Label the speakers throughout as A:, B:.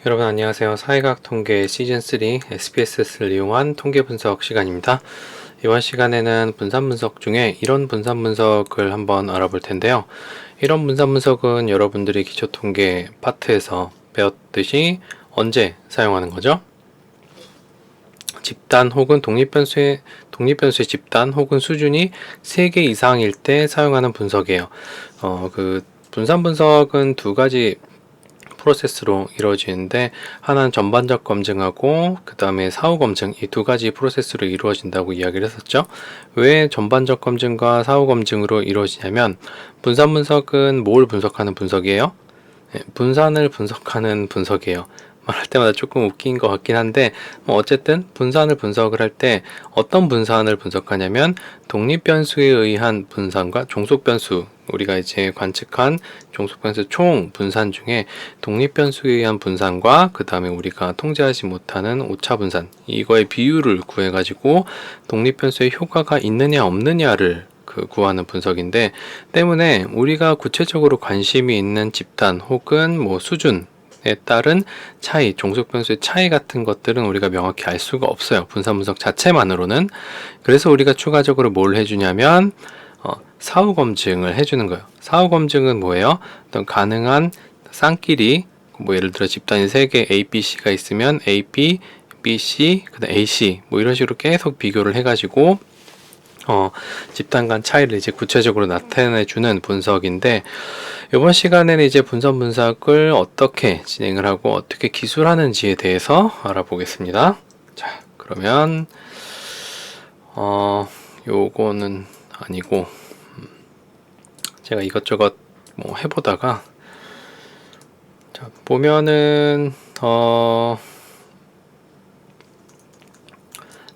A: 여러분 안녕하세요. 사회과학 통계 시즌3 SPSS를 이용한 통계 분석 시간입니다. 이번 시간에는 분산 분석 중에 이론 분산 분석을 한번 알아볼 텐데요. 이론 분산 분석은 여러분들이 기초 통계 파트에서 배웠듯이 언제 사용하는 거죠? 집단 혹은 독립변수의 집단 혹은 수준이 3개 이상일 때 사용하는 분석이에요. 분산 분석은 두 가지 프로세스로 이루어지는데, 하나는 전반적 검증하고 그 다음에 사후 검증, 이 두 가지 프로세스로 이루어진다고 이야기를 했었죠. 왜 전반적 검증과 사후 검증으로 이루어지냐면, 분산 분석은 뭘 분석하는 분석이에요? 분산을 분석하는 분석이에요. 말할 때마다 조금 웃긴 것 같긴 한데, 어쨌든 분산을 분석을 할 때 어떤 분산을 분석하냐면 독립변수에 의한 분산과 종속변수, 우리가 이제 관측한 종속변수 총 분산 중에 독립변수에 의한 분산과 그 다음에 우리가 통제하지 못하는 오차 분산, 이거의 비율을 구해가지고 독립변수의 효과가 있느냐 없느냐를 구하는 분석인데, 때문에 우리가 구체적으로 관심이 있는 집단 혹은 수준에 따른 차이, 종속변수의 차이 같은 것들은 우리가 명확히 알 수가 없어요. 분산 분석 자체만으로는. 그래서 우리가 추가적으로 뭘 해주냐면 사후 검증을 해주는 거예요. 사후 검증은 뭐예요? 어떤 가능한 쌍끼리, 예를 들어 집단이 3개 A, B, C가 있으면 A, B, B, C, 그다음 A, C 이런 식으로 계속 비교를 해가지고 집단 간 차이를 이제 구체적으로 나타내주는 분석인데, 이번 시간에는 이제 분산 분석을 어떻게 진행을 하고 어떻게 기술하는지에 대해서 알아보겠습니다. 자, 그러면 요거는 아니고, 제가 이것저것 해보다가, 자, 보면은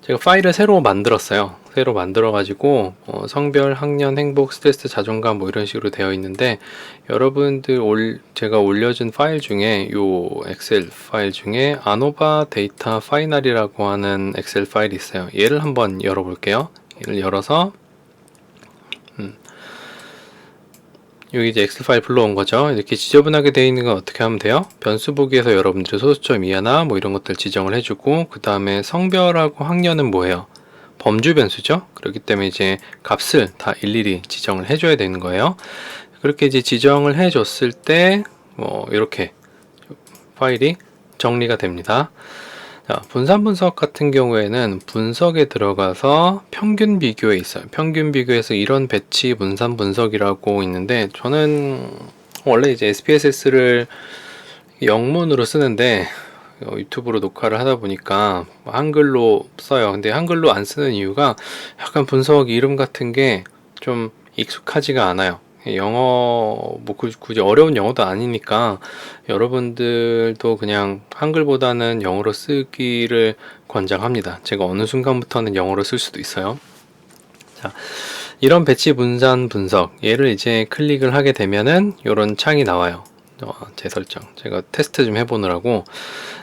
A: 제가 파일을 새로 만들었어요. 새로 만들어가지고 성별, 학년, 행복, 스트레스, 자존감 이런 식으로 되어 있는데, 여러분들 제가 올려준 파일 중에 요 엑셀 파일 중에 아노바 데이터 파이널이라고 하는 엑셀 파일이 있어요. 얘를 한번 열어볼게요. 얘를 열어서 여기 이제 엑셀 파일 불러온 거죠. 이렇게 지저분하게 되어 있는 건 어떻게 하면 돼요? 변수 보기에서 여러분들의 소수점 이하나 이런 것들 지정을 해주고, 그 다음에 성별하고 학년은 뭐예요? 범주 변수죠. 그렇기 때문에 이제 값을 다 일일이 지정을 해줘야 되는 거예요. 그렇게 이제 지정을 해줬을 때 이렇게 파일이 정리가 됩니다. 자, 분산 분석 같은 경우에는 분석에 들어가서 평균 비교에 있어요. 평균 비교에서 이런 배치 분산 분석이라고 있는데, 저는 원래 이제 SPSS를 영문으로 쓰는데 유튜브로 녹화를 하다 보니까 한글로 써요. 근데 한글로 안 쓰는 이유가 약간 분석 이름 같은 게 좀 익숙하지가 않아요. 영어 굳이 어려운 영어도 아니니까 여러분들도 그냥 한글보다는 영어로 쓰기를 권장합니다. 제가 어느 순간부터는 영어로 쓸 수도 있어요. 자, 이런 배치 분산 분석, 얘를 이제 클릭을 하게 되면은 이런 창이 나와요. 제 설정, 제가 테스트 좀 해보느라고.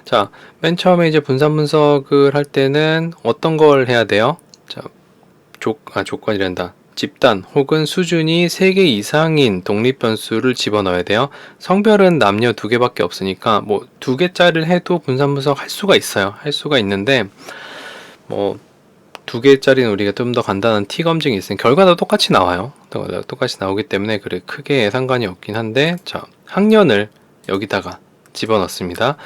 A: 자, 맨 처음에 이제 분산 분석을 할 때는 어떤 걸 해야 돼요? 자, 조건이란다. 집단 혹은 수준이 3개 이상인 독립변수를 집어넣어야 돼요. 성별은 남녀 2개밖에 없으니까 2개짜리를 해도 분산 분석 할 수가 있어요. 할 수가 있는데 2개짜리는 우리가 좀 더 간단한 T 검증이 있으니 결과도 똑같이 나와요. 똑같이 나오기 때문에 그래 크게 상관이 없긴 한데, 자, 학년을 여기다가 집어넣습니다.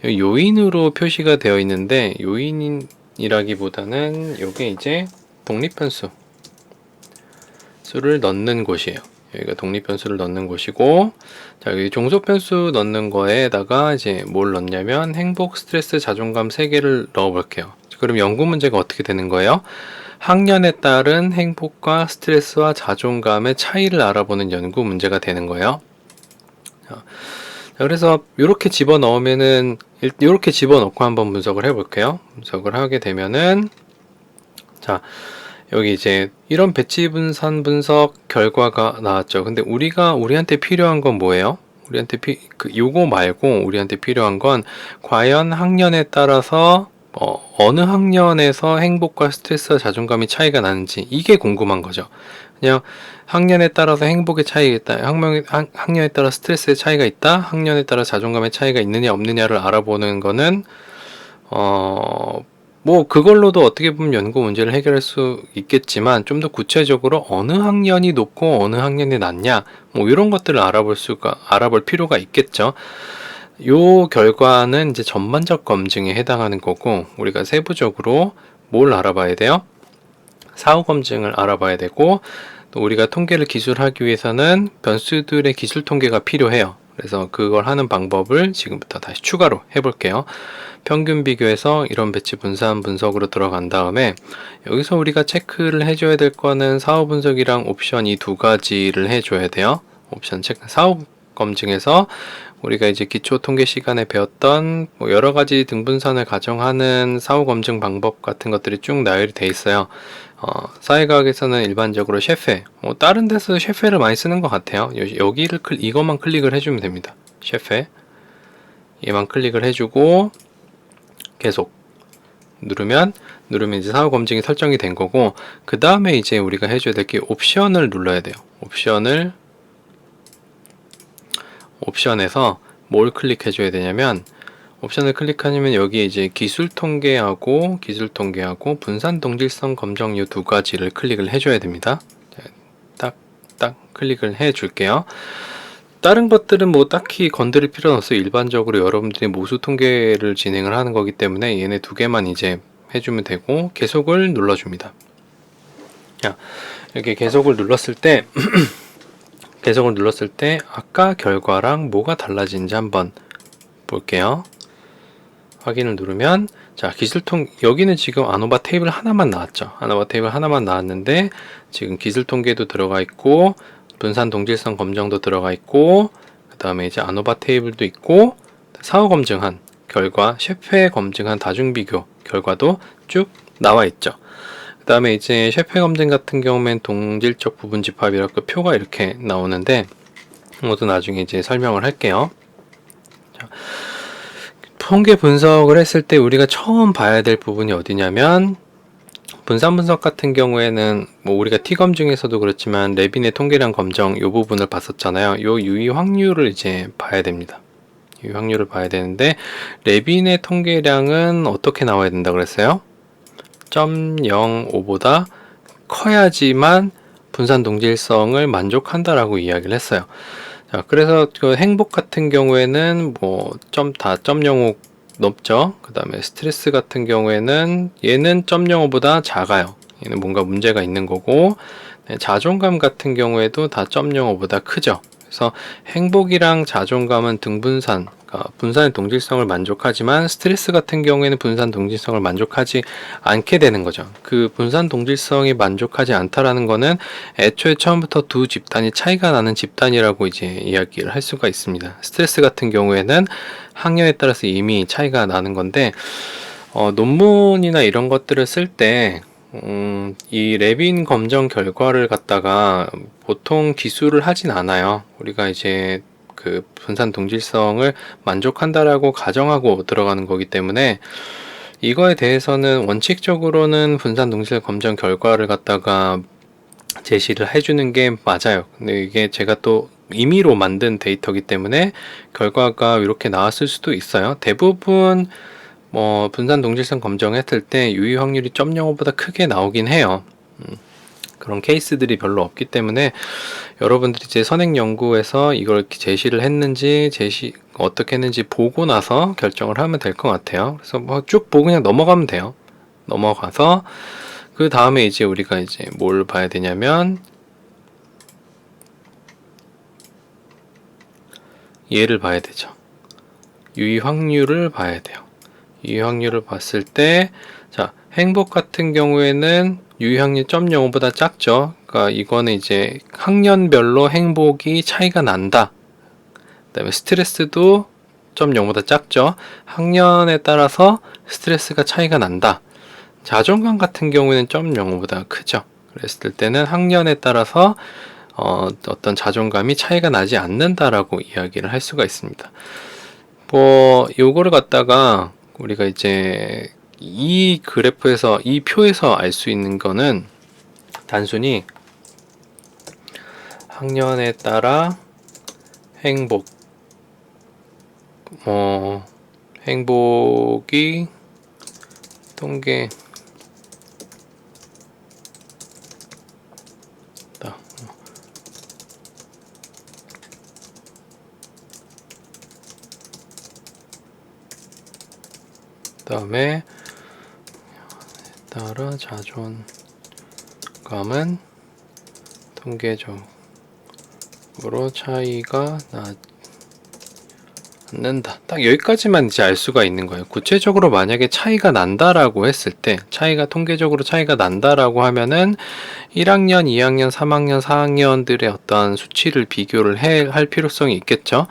A: 요인으로 표시가 되어 있는데, 요인이라기보다는 요게 이제 독립변수 수를 넣는 곳이에요. 여기가 독립변수를 넣는 곳이고, 자, 여기 종속변수 넣는 거에다가 이제 뭘 넣냐면 행복, 스트레스, 자존감 3개를 넣어 볼게요. 그럼 연구 문제가 어떻게 되는 거예요? 학년에 따른 행복과 스트레스와 자존감의 차이를 알아보는 연구 문제가 되는 거예요. 자, 그래서 이렇게 집어넣으면은, 이렇게 집어넣고 한번 분석을 해볼게요. 분석을 하게 되면은, 자, 여기 이제 이런 배치 분산 분석 결과가 나왔죠. 근데 우리한테 필요한 건 뭐예요? 요거 말고 우리한테 필요한 건 과연 학년에 따라서 어느 학년에서 행복과 스트레스와 자존감이 차이가 나는지 이게 궁금한 거죠. 그냥 학년에 따라서 행복의 차이가 있다, 학년에 따라 스트레스의 차이가 있다, 학년에 따라 자존감의 차이가 있느냐 없느냐를 알아보는 거는 뭐 그걸로도 어떻게 보면 연구 문제를 해결할 수 있겠지만 좀 더 구체적으로 어느 학년이 높고 어느 학년이 낮냐 뭐 이런 것들을 알아볼 필요가 있겠죠. 요 결과는 이제 전반적 검증에 해당하는 거고, 우리가 세부적으로 뭘 알아봐야 돼요? 사후 검증을 알아봐야 되고, 또 우리가 통계를 기술하기 위해서는 변수들의 기술 통계가 필요해요. 그래서 그걸 하는 방법을 지금부터 다시 추가로 해볼게요. 평균 비교해서 이런 배치 분산 분석으로 들어간 다음에 여기서 우리가 체크를 해줘야 될 거는 사후 분석이랑 옵션 이 두 가지를 해줘야 돼요. 옵션 체크, 사후 검증에서 우리가 이제 기초 통계 시간에 배웠던 뭐 여러 가지 등분산을 가정하는 사후 검증 방법 같은 것들이 쭉 나열이 돼 있어요. 사회과학에서는 일반적으로 셰페, 뭐 다른 데서 셰페를 많이 쓰는 것 같아요. 여기를 이것만 클릭을 해주면 됩니다. 셰페 얘만 클릭을 해주고 계속 누르면 이제 사후 검증이 설정이 된 거고, 그 다음에 이제 우리가 해줘야 될 게 옵션을 눌러야 돼요. 옵션에서 뭘 클릭해 줘야 되냐면, 옵션을 클릭하면 여기에 이제 기술 통계하고 분산 동질성 검정 이 두 가지를 클릭을 해줘야 됩니다. 딱 클릭을 해 줄게요. 다른 것들은 뭐 딱히 건드릴 필요는 없어요. 일반적으로 여러분들이 모수 통계를 진행을 하는 거기 때문에 얘네 두 개만 이제 해주면 되고, 계속을 눌러줍니다. 자, 이렇게 계속을 눌렀을 때 아까 결과랑 뭐가 달라진지 한번 볼게요. 확인을 누르면, 자, 여기는 지금 아노바 테이블 하나만 나왔죠. 아노바 테이블 하나만 나왔는데 지금 기술 통계도 들어가 있고 분산 동질성 검정도 들어가 있고, 그 다음에 이제 아노바 테이블도 있고, 사후 검증한 결과, 셰페 검증한 다중 비교 결과도 쭉 나와 있죠. 그 다음에 이제 셰페 검증 같은 경우엔 동질적 부분 집합이라고 표가 이렇게 나오는데, 모두 나중에 이제 설명을 할게요. 자, 통계 분석을 했을 때 우리가 처음 봐야 될 부분이 어디냐면, 분산 분석 같은 경우에는 뭐 우리가 T 검증에서도 그렇지만 레빈의 통계량 검정 이 부분을 봤었잖아요. 요 유의 확률을 이제 봐야 됩니다. 유의 확률을 봐야 되는데, 레빈의 통계량은 어떻게 나와야 된다 그랬어요? 0.05보다 커야지만 분산 동질성을 만족한다라고 이야기를 했어요. 자, 그래서 그 행복 같은 경우에는 뭐 0.05 높죠. 그 다음에 스트레스 같은 경우에는 얘는 0.05보다 작아요. 얘는 뭔가 문제가 있는 거고, 자존감 같은 경우에도 다 0.05보다 크죠. 그래서 행복이랑 자존감은 등분산, 그러니까 분산의 동질성을 만족하지만 스트레스 같은 경우에는 분산 동질성을 만족하지 않게 되는 거죠. 그 분산 동질성이 만족하지 않다라는 거는 애초에 처음부터 두 집단이 차이가 나는 집단이라고 이제 이야기를 할 수가 있습니다. 스트레스 같은 경우에는 학년에 따라서 이미 차이가 나는 건데, 논문이나 이런 것들을 쓸 때 이 레빈 검정 결과를 갖다가 보통 기술을 하진 않아요. 우리가 이제 그 분산 동질성을 만족한다라고 가정하고 들어가는 거기 때문에, 이거에 대해서는 원칙적으로는 분산 동질 검정 결과를 갖다가 제시를 해주는 게 맞아요. 근데 이게 제가 또 임의로 만든 데이터이기 때문에 결과가 이렇게 나왔을 수도 있어요. 대부분 뭐 분산 동질성 검정했을 때 유의 확률이 0.05보다 크게 나오긴 해요. 그런 케이스들이 별로 없기 때문에 여러분들이 이제 선행 연구에서 이걸 이렇게 제시를 했는지 어떻게 했는지 보고 나서 결정을 하면 될 것 같아요. 그래서 뭐 쭉 보고 그냥 넘어가면 돼요. 넘어가서 그 다음에 이제 우리가 이제 뭘 봐야 되냐면, 얘를 봐야 되죠. 유의 확률을 봐야 돼요. 유의 확률을 봤을 때, 자, 행복 같은 경우에는 유의 확률 0.05보다 작죠. 그러니까 이거는 이제 학년별로 행복이 차이가 난다. 그 다음에 스트레스도 0.05보다 작죠. 학년에 따라서 스트레스가 차이가 난다. 자존감 같은 경우에는 0.05보다 크죠. 그랬을 때는 학년에 따라서 어떤 자존감이 차이가 나지 않는다라고 이야기를 할 수가 있습니다. 뭐 요거를 갖다가 우리가 이제 이 그래프에서, 이 표에서 알 수 있는 거는 단순히 학년에 따라 행복, 행복이 통계 그다음에 따라 자존감은 통계적으로 차이가 않는다. 딱 여기까지만 이제 알 수가 있는 거예요. 구체적으로 만약에 차이가 난다라고 했을 때, 통계적으로 차이가 난다라고 하면은 1학년, 2학년, 3학년, 4학년들의 어떤 수치를 비교를 할 필요성이 있겠죠.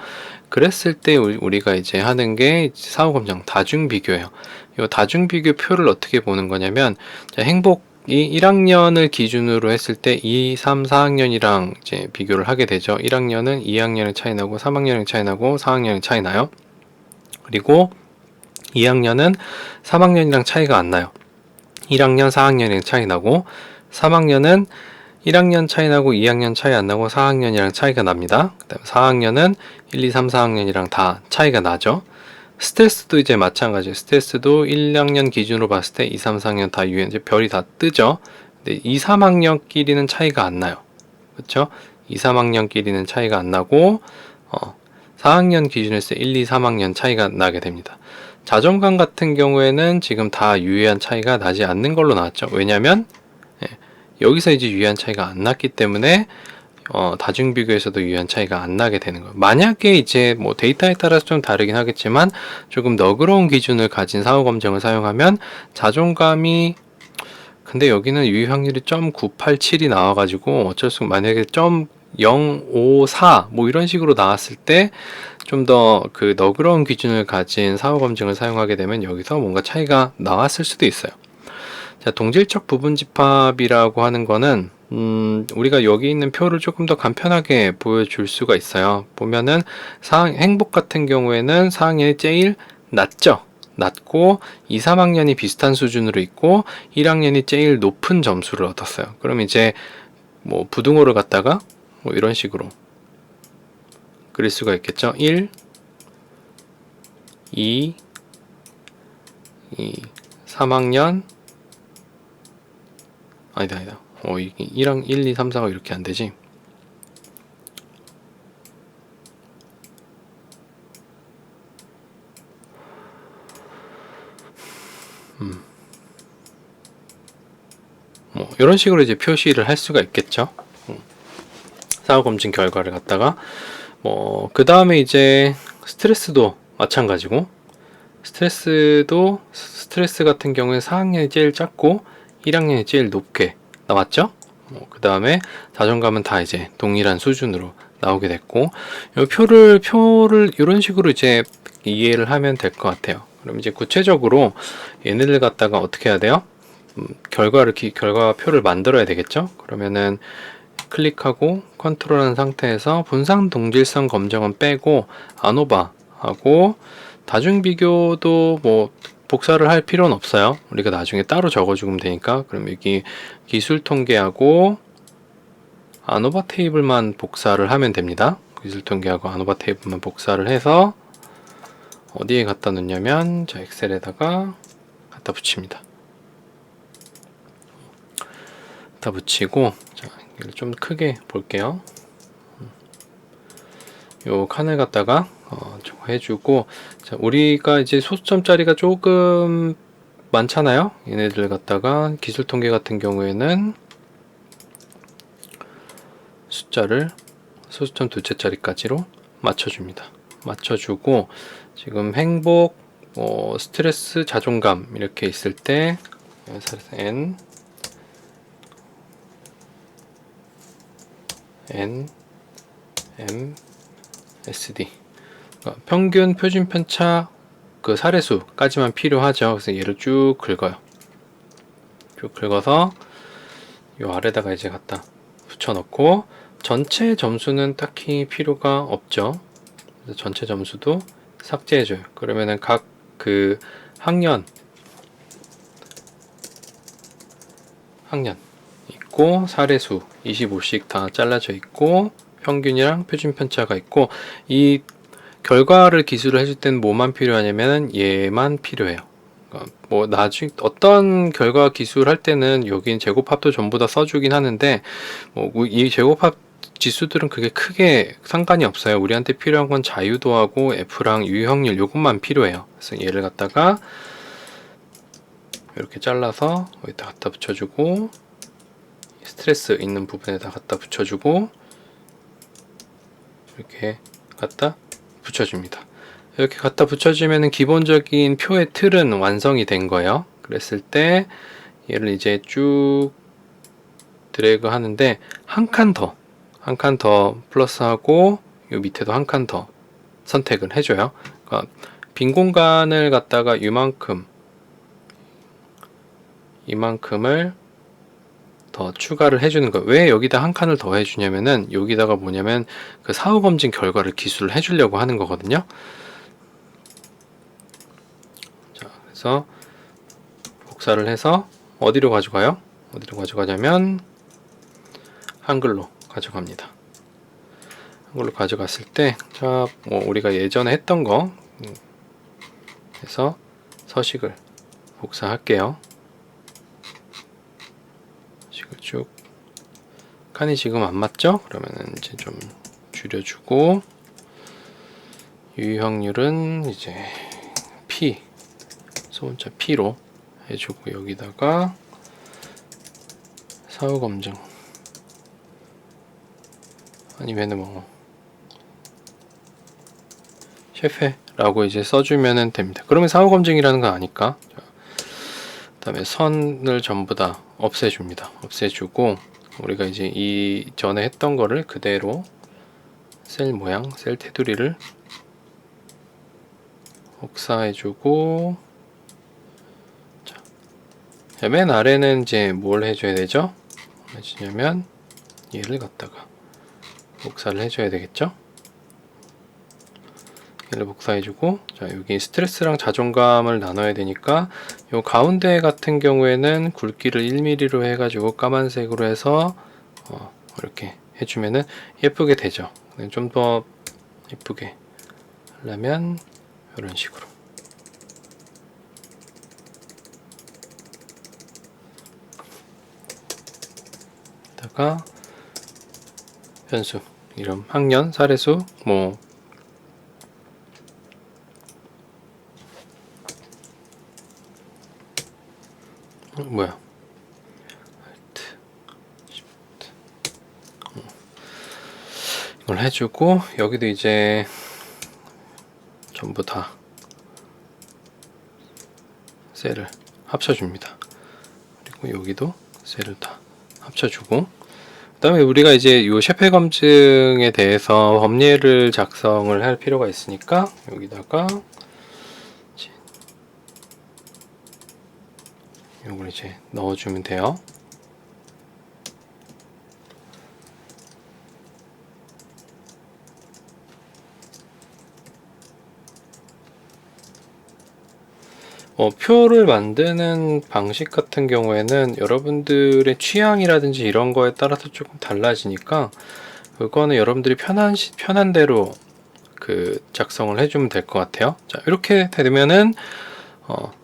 A: 그랬을 때 우리가 이제 하는 게 사후검정 다중비교예요. 이 다중비교 표를 어떻게 보는 거냐면, 행복이 1학년을 기준으로 했을 때 2, 3, 4학년이랑 이제 비교를 하게 되죠. 1학년은 2학년의 차이 나고 3학년의 차이 나고 4학년의 차이 나요. 그리고 2학년은 3학년이랑 차이가 안 나요. 1학년, 4학년이랑 차이 나고 3학년은 1학년 차이 나고 2학년 차이 안 나고 4학년이랑 차이가 납니다. 그 다음에 4학년은 1, 2, 3, 4학년이랑 다 차이가 나죠. 스트레스도 이제 마찬가지예요. 스트레스도 1학년 기준으로 봤을 때 2, 3, 4학년 다 이제 별이 다 뜨죠. 근데 2, 3학년끼리는 차이가 안 나요. 그렇죠? 2, 3학년끼리는 차이가 안 나고 4학년 기준에서 1, 2, 3학년 차이가 나게 됩니다. 자존감 같은 경우에는 지금 다 유의한 차이가 나지 않는 걸로 나왔죠. 왜냐면 여기서 이제 유의한 차이가 안 났기 때문에 다중비교에서도 유의한 차이가 안 나게 되는 거예요. 만약에 이제 뭐 데이터에 따라서 좀 다르긴 하겠지만 조금 너그러운 기준을 가진 사후검증을 사용하면 자존감이, 근데 여기는 유의 확률이 0.987이 나와가지고 어쩔 수 없이 만약에 0.054 뭐 이런 식으로 나왔을 때 좀 더 그 너그러운 기준을 가진 사후검증을 사용하게 되면 여기서 뭔가 차이가 나왔을 수도 있어요. 자, 동질적 부분집합이라고 하는 거는 우리가 여기 있는 표를 조금 더 간편하게 보여줄 수가 있어요. 보면은 행복 같은 경우에는 4학년이 제일 낮죠. 낮고 2, 3학년이 비슷한 수준으로 있고 1학년이 제일 높은 점수를 얻었어요. 그럼 이제 뭐 부등호를 갖다가 뭐 이런 식으로 그릴 수가 있겠죠. 1, 2, 3학년 아니다. 이게 1, 2, 3, 4가 이렇게 안 되지. 뭐 이런 식으로 이제 표시를 할 수가 있겠죠. 사후검증 결과를 갖다가 그 다음에 이제 스트레스도 마찬가지고, 스트레스 같은 경우에 4학년이 제일 작고 1학년이 제일 높게 나왔죠. 그 다음에 자존감은 다 이제 동일한 수준으로 나오게 됐고, 이 표를 이런 식으로 이제 이해를 하면 될 것 같아요. 그럼 이제 구체적으로 얘네들 갖다가 어떻게 해야 돼요? 결과표를 만들어야 되겠죠. 그러면은 클릭하고 컨트롤한 상태에서 분산 동질성 검정은 빼고 아노바하고 다중비교도 뭐 복사를 할 필요는 없어요. 우리가 나중에 따로 적어주면 되니까. 그럼 여기 기술 통계하고 아노바 테이블만 복사를 하면 됩니다. 기술 통계하고 아노바 테이블만 복사를 해서 어디에 갖다 놓냐면 자, 엑셀에다가 갖다 붙입니다. 갖다 붙이고, 자, 이걸 좀 크게 볼게요. 요 칸을 갖다가 저거 해주고, 자, 우리가 이제 소수점짜리가 조금 많잖아요. 얘네들 갖다가 기술 통계 같은 경우에는 숫자를 소수점 두째짜리까지로 맞춰줍니다. 맞춰주고, 지금 행복, 스트레스, 자존감 이렇게 있을 때 n m sd 평균 표준 편차 그 사례수까지만 필요하죠. 그래서 얘를 쭉 긁어요. 쭉 긁어서 요 아래다가 이제 갖다 붙여넣고, 전체 점수는 딱히 필요가 없죠. 그래서 전체 점수도 삭제해줘요. 그러면은 각 그 학년 학년 있고 사례수 25씩 다 잘라져 있고 평균이랑 표준 편차가 있고 이 결과를 기술을 해줄 때는 뭐만 필요하냐면 얘만 필요해요. 뭐 나중 어떤 결과 기술할 때는 여긴 제곱합도 전부 다 써주긴 하는데 뭐 이 제곱합 지수들은 그게 크게 상관이 없어요. 우리한테 필요한 건 자유도하고 F랑 유형률 요것만 필요해요. 그래서 얘를 갖다가 이렇게 잘라서 여기다 갖다 붙여주고 스트레스 있는 부분에다 갖다 붙여주고 이렇게 갖다 붙여줍니다. 이렇게 갖다 붙여주면 기본적인 표의 틀은 완성이 된 거예요. 그랬을 때 얘를 이제 쭉 드래그 하는데 한 칸 더 플러스하고 요 밑에도 한 칸 더 선택을 해줘요. 그러니까 빈 공간을 갖다가 이만큼을 더 추가를 해주는 거. 왜 여기다 한 칸을 더 해주냐면은 여기다가 뭐냐면 그 사후 검증 결과를 기술을 해주려고 하는 거거든요. 자, 그래서 복사를 해서 어디로 가져가요? 어디로 가져가냐면 한글로 가져갑니다. 한글로 가져갔을 때, 자, 뭐 우리가 예전에 했던 거, 해서 서식을 복사할게요. 쭉 칸이 지금 안 맞죠? 그러면은 이제 좀 줄여주고 유형률은 이제 P 소문자 P로 해주고 여기다가 사후 검증 아니면은 뭐 셰페라고 이제 써주면은 됩니다. 그러면 사후 검증이라는 거 아니까. 그 다음에 선을 전부 다 없애줍니다. 없애주고 우리가 이제 이전에 했던 거를 그대로 셀 모양, 셀 테두리를 복사해주고 자, 맨 아래는 이제 뭘 해줘야 되죠? 해주냐면 얘를 갖다가 복사를 해줘야 되겠죠? 얘를 복사해주고 자 여기 스트레스랑 자존감을 나눠야 되니까 요 가운데 같은 경우에는 굵기를 1mm로 해가지고 까만색으로 해서 이렇게 해주면은 예쁘게 되죠. 좀 더 예쁘게 하려면 이런 식으로 다가 변수 이름 학년 사례수 뭐 뭐야 이걸 해주고 여기도 이제 전부 다 셀을 합쳐줍니다. 그리고 여기도 셀을 다 합쳐주고 그 다음에 우리가 이제 이 셰페 검증에 대해서 법례를 작성을 할 필요가 있으니까 여기다가 이걸 이제 넣어주면 돼요. 표를 만드는 방식 같은 경우에는 여러분들의 취향이라든지 이런 거에 따라서 조금 달라지니까 그거는 여러분들이 편한 대로 그 작성을 해주면 될 것 같아요. 자, 이렇게 되면은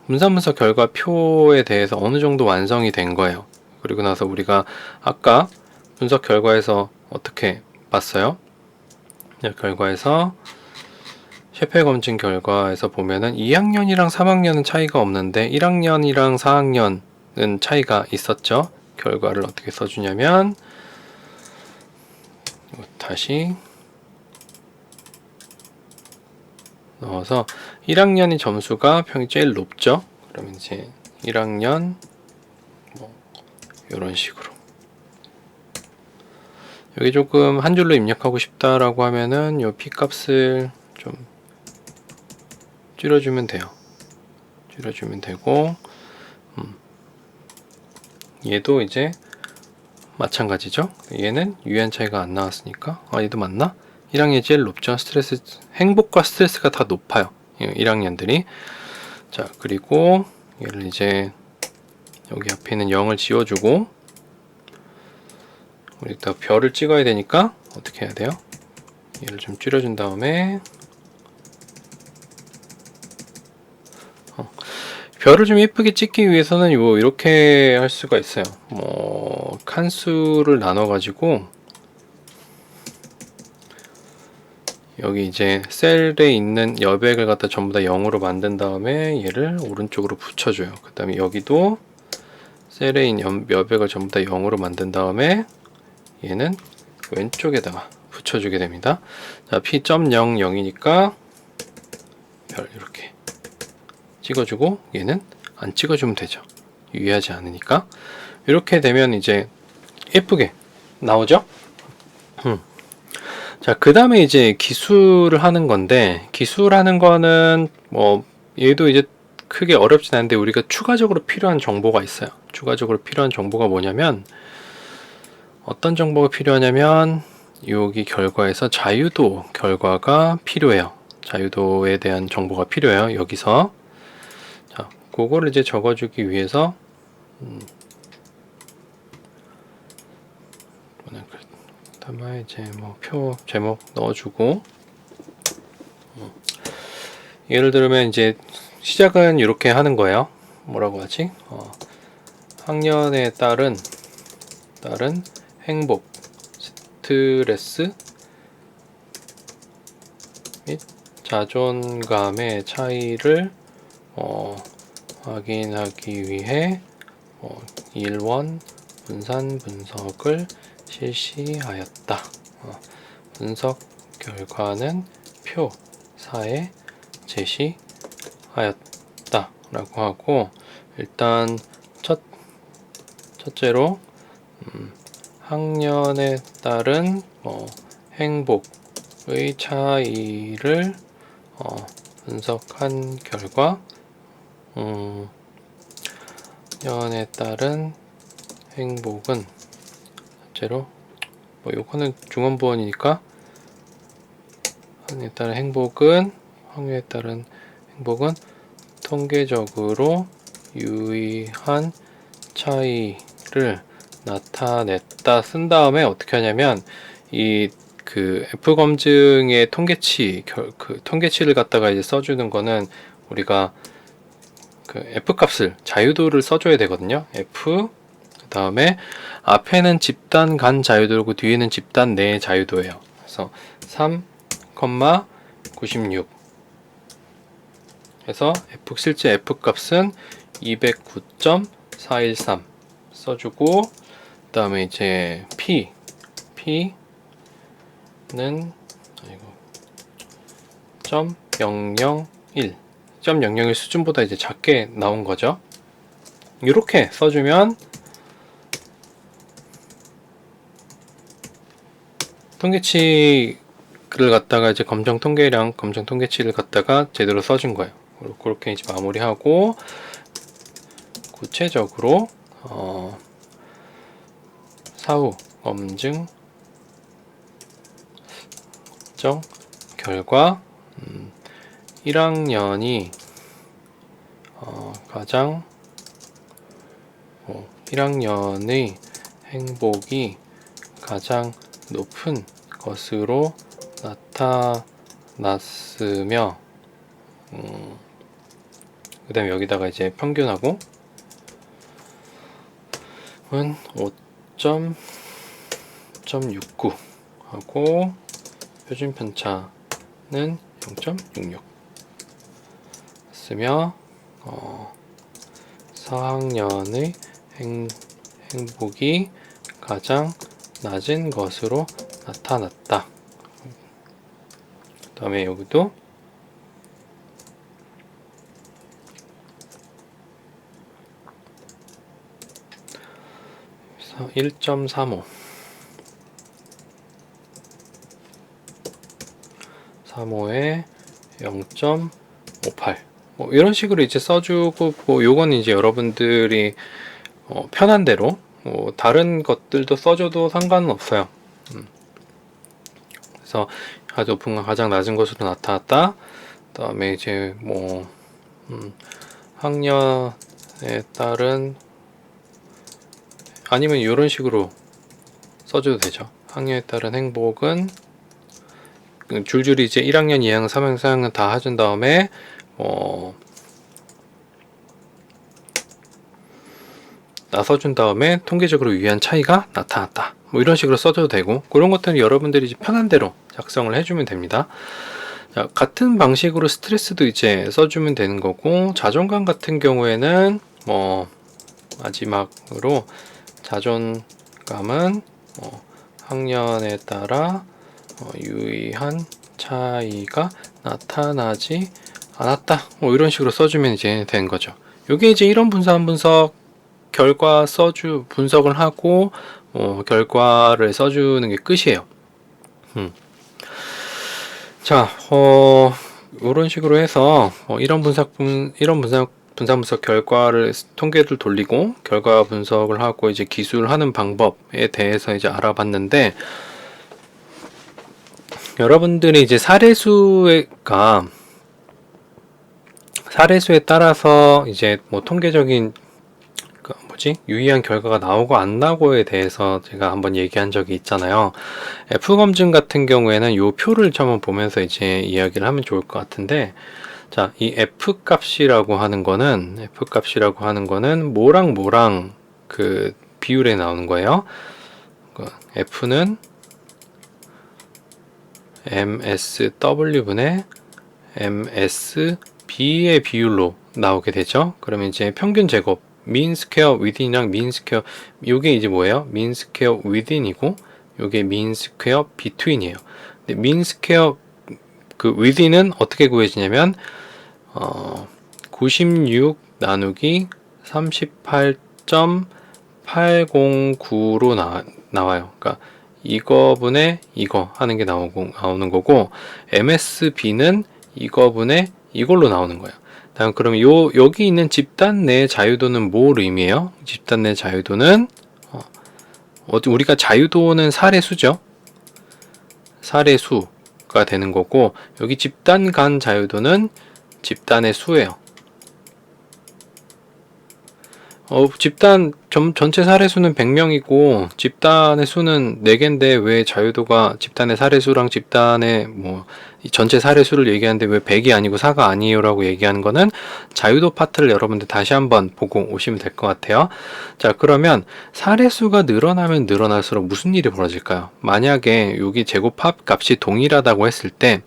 A: 분산분석 결과 표에 대해서 어느 정도 완성이 된 거예요. 그리고 나서 우리가 아까 분석 결과에서 어떻게 봤어요? 결과에서 셰페 검증 결과에서 보면은 2학년이랑 3학년은 차이가 없는데 1학년이랑 4학년은 차이가 있었죠. 결과를 어떻게 써주냐면 다시 넣어서 1학년이 점수가 평이 제일 높죠. 그러면 이제 1학년 뭐 이런 식으로 여기 조금 한 줄로 입력하고 싶다라고 하면은 요 P 값을 좀 줄여주면 돼요. 줄여주면 되고 얘도 이제 마찬가지죠. 얘는 유한 차이가 안 나왔으니까 얘도 맞나? 1학년이 제일 높죠. 스트레스 행복과 스트레스가 다 높아요. 1학년들이 자 그리고 얘를 이제 여기 앞에 있는 0을 지워주고 우리 또 별을 찍어야 되니까 어떻게 해야 돼요? 얘를 좀 줄여준 다음에 별을 좀 예쁘게 찍기 위해서는 이렇게 할 수가 있어요. 뭐 칸수를 나눠 가지고 여기 이제 셀에 있는 여백을 갖다 전부 다 0으로 만든 다음에 얘를 오른쪽으로 붙여줘요. 그 다음에 여기도 셀에 있는 여백을 전부 다 0으로 만든 다음에 얘는 왼쪽에다가 붙여주게 됩니다. 자, P.00이니까 별 이렇게 찍어주고 얘는 안 찍어주면 되죠. 유의하지 않으니까. 이렇게 되면 이제 예쁘게 나오죠. 자, 그 다음에 이제 기술을 하는 건데, 기술하는 거는 뭐 얘도 이제 크게 어렵진 않은데 우리가 추가적으로 필요한 정보가 있어요. 추가적으로 필요한 정보가 뭐냐면, 어떤 정보가 필요하냐면 여기 결과에서 자유도 결과가 필요해요. 자유도에 대한 정보가 필요해요. 여기서 자, 그거를 이제 적어주기 위해서 다만 이제 뭐 표 제목 넣어주고 예를 들면 이제 시작은 이렇게 하는 거예요. 뭐라고 하지? 학년에 따른 행복, 스트레스 및 자존감의 차이를 확인하기 위해 일원 분산 분석을 실시하였다. 분석 결과는 표 4에 제시하였다 라고 하고, 일단 첫째로 학년에 따른 행복의 차이를 분석한 결과 학년에 따른 행복은 첫째로 요거는 중원부원이니까 학년에 따른 행복은 통계적으로 유의한 차이를 나타냈다 쓴 다음에 어떻게 하냐면 그 F 검증의 통계치 그 통계치를 갖다가 이제 써주는 거는 우리가 그 F 값을 자유도를 써줘야 되거든요. F 그 다음에 앞에는 집단 간 자유도고 뒤에는 집단 내 자유도예요. 그래서 3,96 해서 실제 F 값은 209.413 써주고, 그 다음에 이제 P는 0.001 수준보다 이제 작게 나온 거죠. 이렇게 써주면 통계치를 갖다가 이제 검정 통계치를 갖다가 제대로 써준 거예요. 그렇게 이제 마무리하고, 구체적으로 사후 검증 결과 1학년이 가장 1학년의 행복이 가장 높은 것으로 나타났으며, 그 다음에 여기다가 이제 평균하고 은 5.69 하고 표준 편차는 0.66 쓰며 4학년의 행복이 가장 낮은 것으로 나타났다. 그 다음에 여기도 1.35 35에 0.58 뭐 이런 식으로 이제 써주고, 뭐 요건 이제 여러분들이 편한 대로 다른 것들도 써줘도 상관은 없어요. 그래서 아주 높은 건 가장 낮은 것으로 나타났다. 그 다음에 이제 뭐 학년에 따른, 아니면 이런 식으로 써줘도 되죠. 학년에 따른 행복은 줄줄이 이제 1학년, 2학년, 3학년, 4학년 다 해준 다음에 나서준 다음에 통계적으로 유의한 차이가 나타났다. 뭐 이런 식으로 써줘도 되고, 그런 것들은 여러분들이 이제 편한 대로 작성을 해주면 됩니다. 자, 같은 방식으로 스트레스도 이제 써주면 되는 거고, 자존감 같은 경우에는 마지막으로 자존감은 학년에 따라 유의한 차이가 나타나지 않았다. 뭐 이런 식으로 써주면 이제 되는 거죠. 요게 이제 이런 분석 결과 분석을 하고 결과를 써주는 게 끝이에요. 자, 이런 식으로 해서 이런 분석 결과를 통계를 돌리고 결과 분석을 하고 이제 기술하는 방법에 대해서 이제 알아봤는데, 여러분들이 이제 사례수에 따라서 이제 뭐 통계적인 유의한 결과가 나오고 안 나오고에 대해서 제가 한번 얘기한 적이 있잖아요. F 검증 같은 경우에는 이 표를 한번 보면서 이제 이야기를 하면 좋을 것 같은데, 자, 이 F 값이라고 하는 거는 뭐랑 그 비율에 나오는 거예요. F는 MSW분의 MSB의 비율로 나오게 되죠. 그러면 이제 평균 제곱 mean square within이랑 mean square, 요게 이제 뭐예요? mean square within이고 요게 mean square between이에요. 근데 mean square 그 within은 어떻게 구해지냐면 96 나누기 38.809로 나와요. 그러니까 이거분의 이거 하는 게 나오는 거고, MSB는 이거분의 이걸로 나오는 거예요. 다음 그럼 여기 있는 집단 내 자유도는 뭘 의미해요? 집단 내 자유도는 우리가 자유도는 사례수죠. 사례수가 되는 거고, 여기 집단 간 자유도는 집단의 수예요. 집단 전체 사례수는 100명이고 집단의 수는 4개인데 왜 자유도가 집단의 사례수랑 집단의 전체 사례수를 얘기하는데 왜 100이 아니고 4가 아니에요 라고 얘기하는 거는 자유도 파트를 여러분들 다시 한번 보고 오시면 될 것 같아요. 자, 그러면 사례수가 늘어나면 늘어날수록 무슨 일이 벌어질까요? 만약에 여기 제곱합 값이 동일하다고 했을 때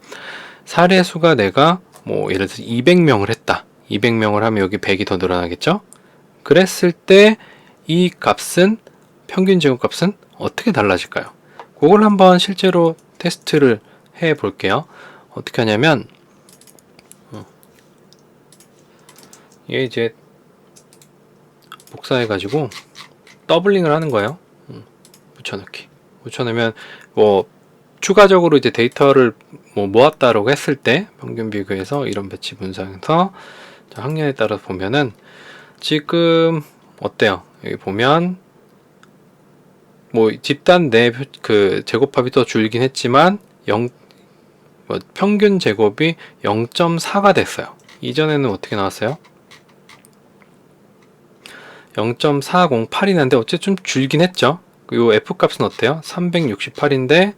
A: 사례수가 내가 예를 들어서 200명을 했다. 200명을 하면 여기 100이 더 늘어나겠죠? 그랬을 때 이 값은, 평균 제곱값은 어떻게 달라질까요? 그걸 한번 실제로 테스트를 해 볼게요. 어떻게 하냐면 얘 이제 복사해 가지고 더블링을 하는 거예요. 붙여넣으면 추가적으로 이제 데이터를 모았다라고 했을 때 평균 비교해서 이런 배치 분석에서 학년에 따라서 보면은 지금 어때요? 여기 보면 집단 내 그 제곱합이 더 줄긴 했지만 평균 제곱이 0.4가 됐어요. 이전에는 어떻게 나왔어요? 0.408이 났는데 어쨌든 좀 줄긴 했죠. 요 F 값은 어때요? 368인데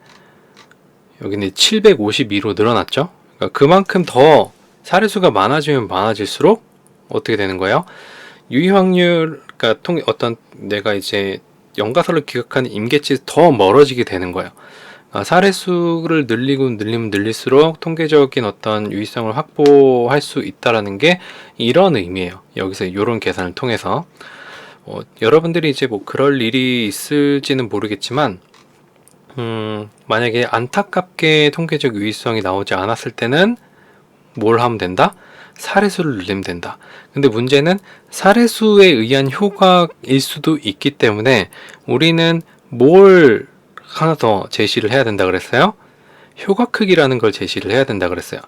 A: 여기는 752로 늘어났죠. 그러니까 그만큼 더 사례수가 많아지면 많아질수록 어떻게 되는 거예요? 유의 확률, 그러니까 내가 이제 연가설을 기각하는 임계치에서 더 멀어지게 되는 거예요. 사례수를 늘리면 늘릴수록 통계적인 어떤 유의성을 확보할 수 있다라는 게 이런 의미예요. 여기서 이런 계산을 통해서 여러분들이 이제 그럴 일이 있을지는 모르겠지만 만약에 안타깝게 통계적 유의성이 나오지 않았을 때는 뭘 하면 된다? 사례수를 늘리면 된다. 근데 문제는 사례수에 의한 효과일 수도 있기 때문에 우리는 뭘 하나 더 제시를 해야 된다 그랬어요? 효과 크기라는 걸 제시를 해야 된다 그랬어요.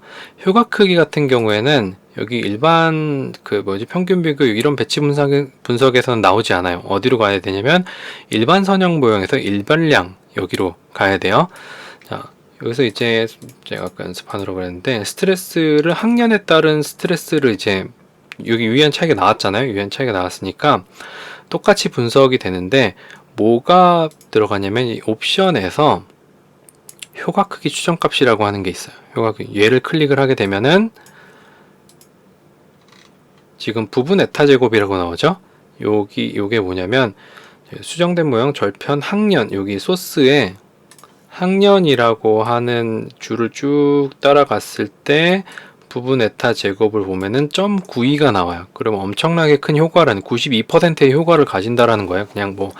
A: 효과 크기 같은 경우에는 여기 일반 평균 비교 이런 배치 분석에서는 나오지 않아요. 어디로 가야 되냐면 일반 선형 모형에서 일반량 여기로 가야 돼요. 자, 여기서 이제 제가 아까 연습하느라고 그랬는데 스트레스를 학년에 따른 스트레스를 이제 여기 유의한 차이가 나왔잖아요. 유의한 차이가 나왔으니까 똑같이 분석이 되는데 뭐가 들어가냐면 이 옵션에서 효과 크기 추정 값이라고 하는 게 있어요. 효과 크기. 얘를 클릭을 하게 되면은 지금 부분 에타 제곱이라고 나오죠. 요게 뭐냐면 수정된 모형 절편 학년, 여기 소스에 학년이라고 하는 줄을 쭉 따라갔을 때 부분 에타 제곱을 보면은 0.92가 나와요. 그러면 엄청나게 큰 효과라는 92%의 효과를 가진다라는 거예요. 그냥 뭐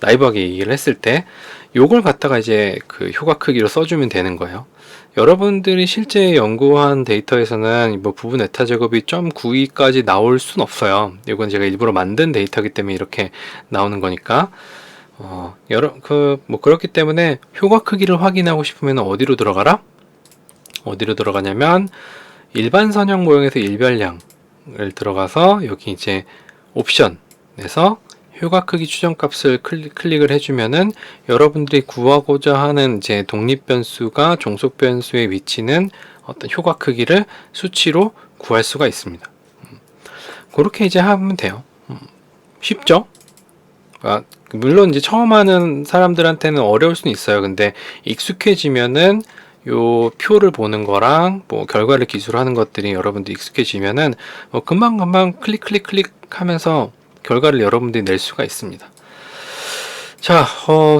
A: 나이브하게 얘기를 했을 때 요걸 갖다가 이제 그 효과 크기로 써주면 되는 거예요. 여러분들이 실제 연구한 데이터에서는 뭐 부분 에타 제곱이 0.92까지 나올 순 없어요. 이건 제가 일부러 만든 데이터이기 때문에 이렇게 나오는 거니까. 그렇기 때문에 효과 크기를 확인하고 싶으면 어디로 들어가라? 어디로 들어가냐면 일반 선형 모형에서 일별량을 들어가서 여기 이제 옵션에서 효과 크기 추정 값을 클릭을 해주면은 여러분들이 구하고자 하는 이제 독립 변수가 종속 변수에 위치는 어떤 효과 크기를 수치로 구할 수가 있습니다. 그렇게 이제 하면 돼요. 쉽죠? 물론 이제 처음 하는 사람들한테는 어려울 수는 있어요. 근데 익숙해지면은 요 표를 보는 거랑 뭐 결과를 기술하는 것들이 여러분들 익숙해지면은 금방금방 클릭 하면서 결과를 여러분들이 낼 수가 있습니다. 자,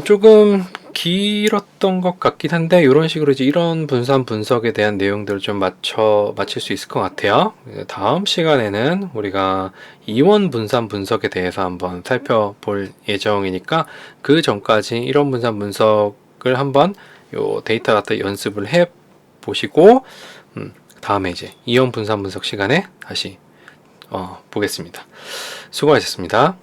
A: 조금 길었던 것 같긴 한데 이런 식으로 이제 이런 분산 분석에 대한 내용들을 좀 맞출 수 있을 것 같아요. 다음 시간에는 우리가 이원 분산 분석에 대해서 한번 살펴볼 예정이니까 그 전까지 이런 분산 분석을 한번 요 데이터 갖다 연습을 해 보시고 다음에 이제 이원 분산 분석 시간에 다시 보겠습니다. 수고하셨습니다.